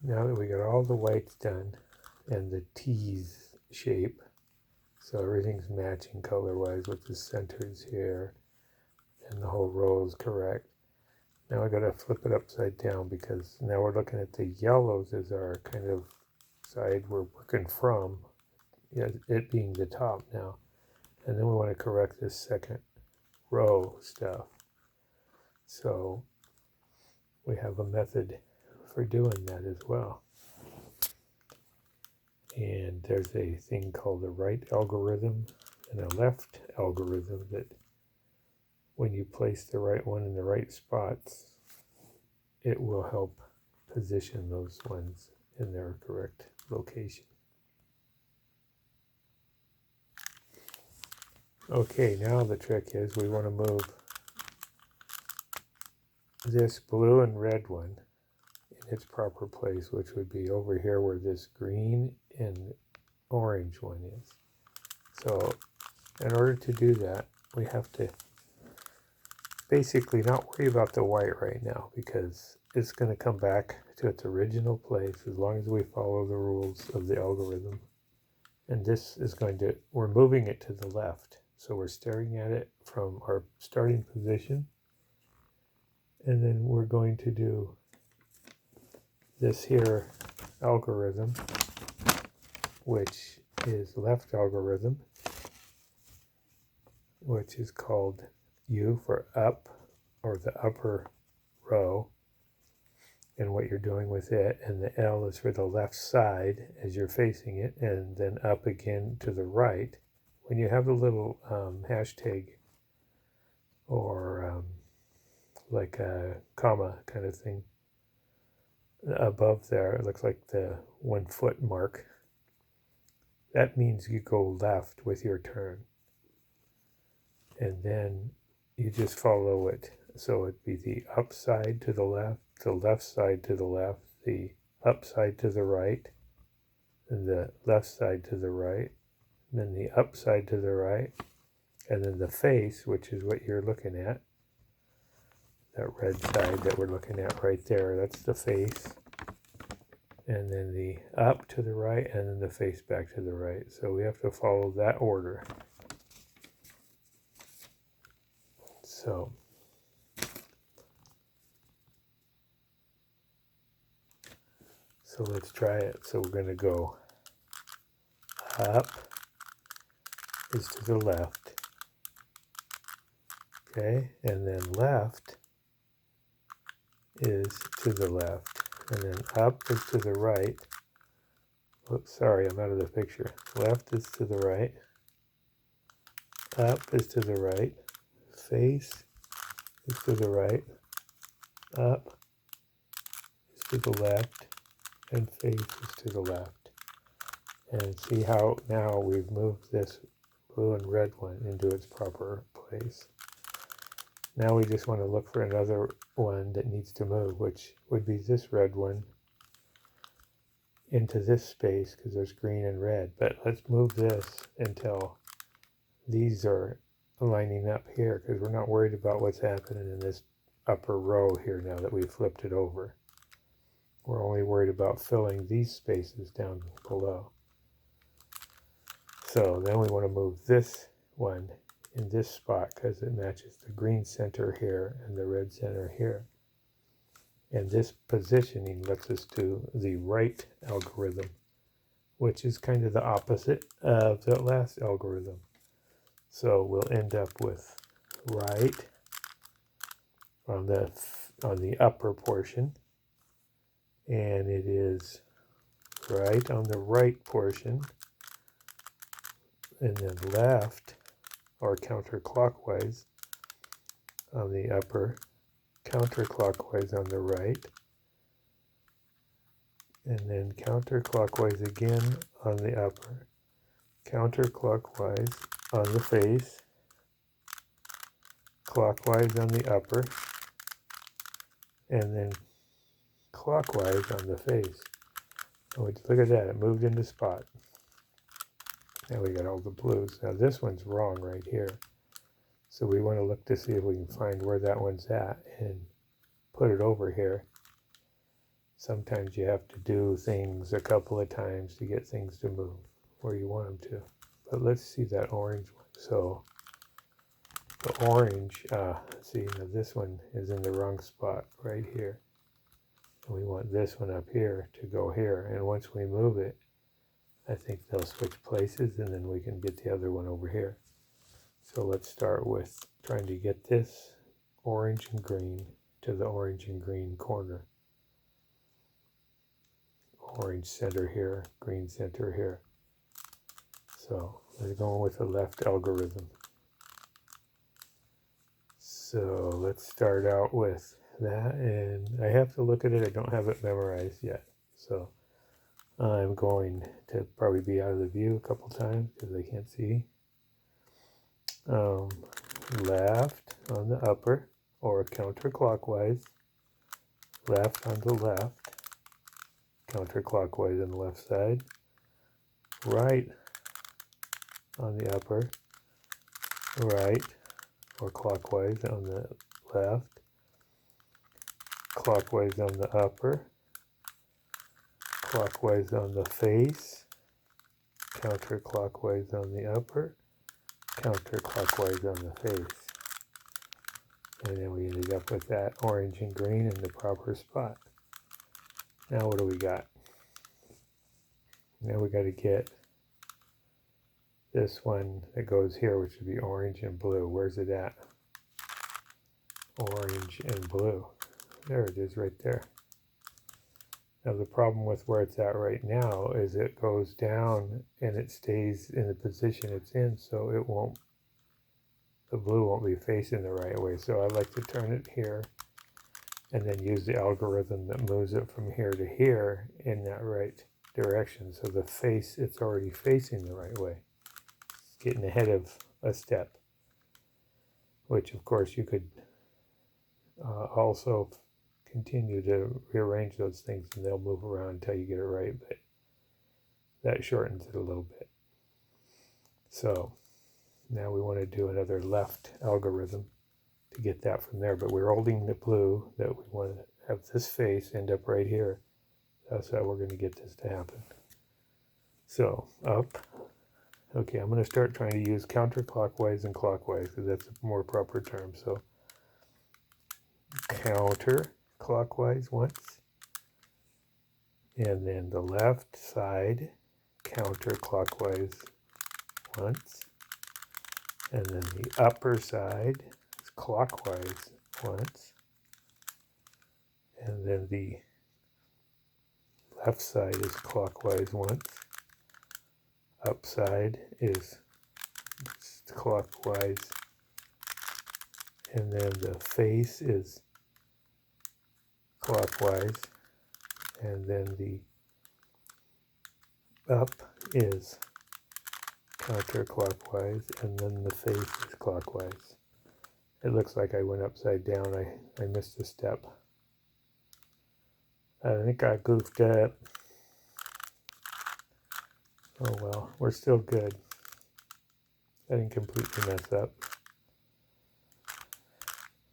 Now that we got all the whites done and the T's shape, so everything's matching color-wise with the centers here, and the whole row is correct. Now I gotta flip it upside down because now we're looking at the yellows as our kind of side we're working from, it being the top now. And then we want to correct this second row stuff. So we have a method for doing that as well. And there's a thing called the right algorithm and a left algorithm that when you place the right one in the right spots, it will help position those ones in their correct location. Okay, now the trick is we want to move this blue and red one in its proper place, which would be over here where this green and orange one is. So in order to do that, we have to basically not worry about the white right now because it's going to come back to its original place as long as we follow the rules of the algorithm. And this is going to, we're moving it to the left. So we're staring at it from our starting position. And then we're going to do this here algorithm, which is left algorithm, which is called U for up, or the upper row, and what you're doing with it, and the L is for the left side as you're facing it, and then up again to the right. When you have a little hashtag or like a comma kind of thing above there, it looks like the 1 foot mark. That means you go left with your turn. And then you just follow it. So it'd be the up side to the left side to the left, the up side to the right, and the left side to the right, and then the up side to the right, and then the face, which is what you're looking at. That red side that we're looking at right there, that's the face. And then the up to the right, and then the face back to the right. So we have to follow that order. So let's try it. So we're going to go up is to the left. Okay, and then left is to the left. And then up is to the right. Oops, sorry, I'm out of the picture. Left is to the right. Up is to the right. Face is to the right. Up is to the left. And face is to the left. And see how now we've moved this blue and red one into its proper place. Now we just want to look for another one that needs to move, which would be this red one into this space because there's green and red. But let's move this until these are lining up here because we're not worried about what's happening in this upper row here now that we've flipped it over. We're only worried about filling these spaces down below. So then we want to move this one in this spot because it matches the green center here and the red center here. And this positioning lets us do the right algorithm, which is kind of the opposite of the last algorithm. So we'll end up with right on the upper portion, and it is right on the right portion, and then left or counterclockwise on the upper, counterclockwise on the right, and then counterclockwise again on the upper, counterclockwise on the face, clockwise on the upper, and then clockwise on the face. Oh, look at that, it moved into spot. Now we got all the blues. Now this one's wrong right here. So we want to look to see if we can find where that one's at and put it over here. sometimes you have to do things a couple of times to get things to move where you want them to. But let's see that orange one. So the orange, see, now this one is in the wrong spot right here. And we want this one up here to go here. And once we move it, I think they'll switch places, and then we can get the other one over here. So let's start with trying to get this orange and green to the orange and green corner. Orange center here, green center here. So we're going with the left algorithm. So let's start out with that, and I have to look at it. I don't have it memorized yet. So I'm going to probably be out of the view a couple times because I can't see. Left on the upper, or counterclockwise. Left on the left, counterclockwise on the left side. Right on the upper, right, or clockwise on the left. Clockwise on the upper, clockwise on the face, counterclockwise on the upper, counterclockwise on the face. And then we ended up with that orange and green in the proper spot. Now what do we got? Now we got to get this one that goes here, which would be orange and blue. Where's it at? Orange and blue. There it is right there. Now the problem with where it's at right now is it goes down and it stays in the position it's in, so it won't, the blue won't be facing the right way. So I like to turn it here and then use the algorithm that moves it from here to here in that right direction. So the face, it's already facing the right way. It's getting ahead of a step, which of course you could also continue to rearrange those things and they'll move around until you get it right, but that shortens it a little bit. So now we want to do another left algorithm to get that from there, but we're holding the blue that we want to have this face end up right here. That's how we're going to get this to happen. So up. Okay, I'm going to start trying to use counterclockwise and clockwise because that's a more proper term. So counterclockwise once, and then the left side counterclockwise once, and then the upper side is clockwise once, and then the left side is clockwise once, up side is clockwise, and then the face is clockwise, and then the up is counterclockwise, and then the face is clockwise. It looks like I went upside down. I missed a step. I think I goofed up. Oh well, we're still good. I didn't completely mess up.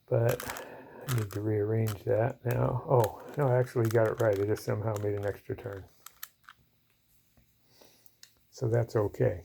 But I need to rearrange that now. Oh, no, I actually got it right. I just somehow made an extra turn. So that's okay.